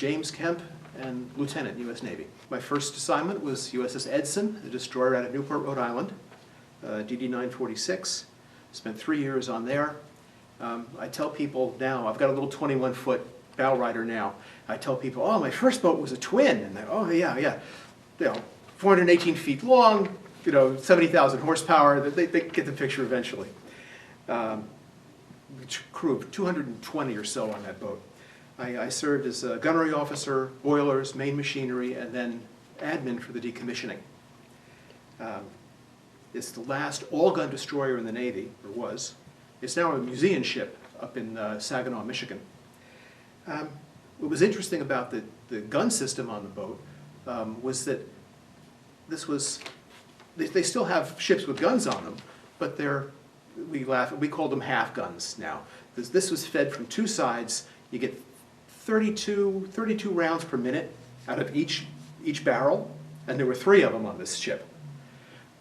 James Kemp, and Lieutenant, U.S. Navy. My first assignment was USS Edson, a destroyer out of Newport, Rhode Island, DD-946. Spent 3 years on there. I tell people now, I've got a little 21-foot bow rider now. I tell people, oh, my first boat was a twin. And they, oh, yeah. You know, 418 feet long, 70,000 horsepower. They get the picture eventually. Crew of 220 or so on that boat. I served as a gunnery officer, boilers, main machinery, and then admin for the decommissioning. It's the last all-gun destroyer in the Navy, or was. It's now a museum ship up in Saginaw, Michigan. What was interesting about the gun system on the boat was that they still have ships with guns on them, but we call them half guns now. This was fed from two sides. You get 32 rounds per minute out of each barrel, and there were 3 of them on this ship.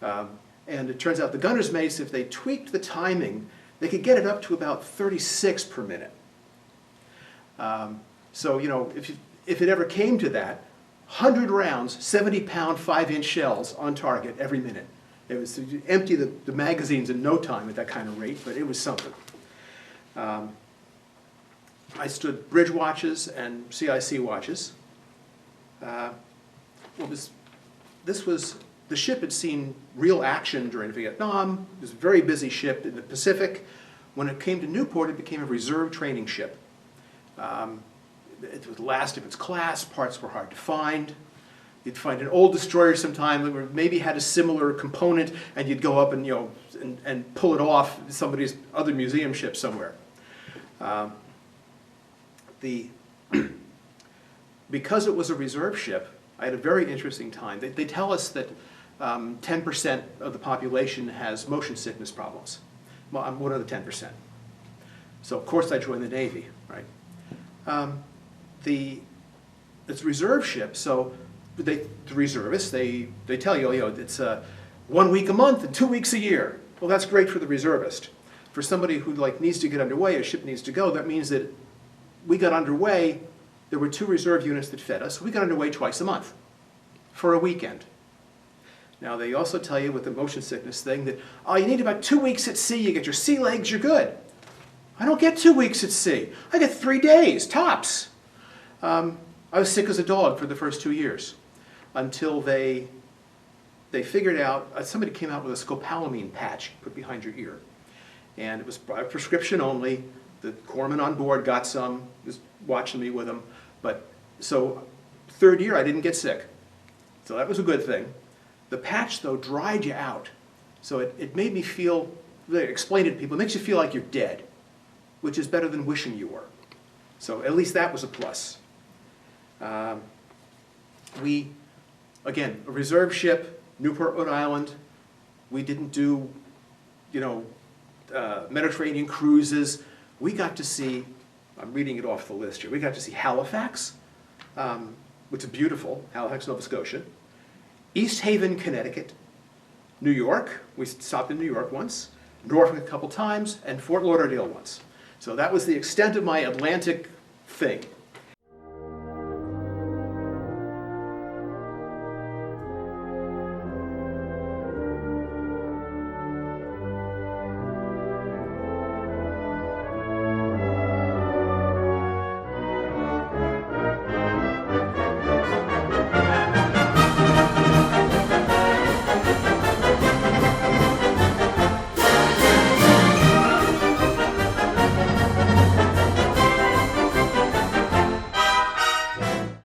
And it turns out the gunner's mates, if they tweaked the timing, they could get it up to about 36 per minute. So, if it ever came to that, 100 rounds, 70-pound, 5-inch shells on target every minute. It was to empty the magazines in no time at that kind of rate, but it was something. I stood bridge watches and CIC watches. The ship had seen real action during Vietnam. It was a very busy ship in the Pacific. When it came to Newport, it became a reserve training ship. It was the last of its class. Parts were hard to find. You'd find an old destroyer sometime that maybe had a similar component, and you'd go up and and pull it off somebody's other museum ship somewhere. Because it was a reserve ship, I had a very interesting time. They tell us that 10% of the population has motion sickness problems. Well, I'm one of the 10%. So of course I joined the Navy, right? It's a reserve ship, so the reservists, they tell you, it's 1 week a month and 2 weeks a year. Well, that's great for the reservist. For somebody who needs to get underway, a ship needs to go, that means that we got underway, there were 2 reserve units that fed us. We got underway twice a month for a weekend. Now, they also tell you with the motion sickness thing that, oh, you need about 2 weeks at sea, you get your sea legs, you're good. I don't get 2 weeks at sea. I get 3 days, tops. I was sick as a dog for the first 2 years until they figured out, somebody came out with a scopolamine patch put behind your ear. And it was by prescription only. The corpsman on board got some, was watching me with them. But so 3rd year, I didn't get sick. So that was a good thing. The patch, though, dried you out. So it made me feel, they explained it to people, it makes you feel like you're dead, which is better than wishing you were. So at least that was a plus. Again, a reserve ship, Newport, Rhode Island. We didn't do, Mediterranean cruises. We got to see, I'm reading it off the list here, we got to see Halifax, which is beautiful, Halifax, Nova Scotia. East Haven, Connecticut. New York, we stopped in New York once. Norfolk a couple times, and Fort Lauderdale once. So that was the extent of my Atlantic thing.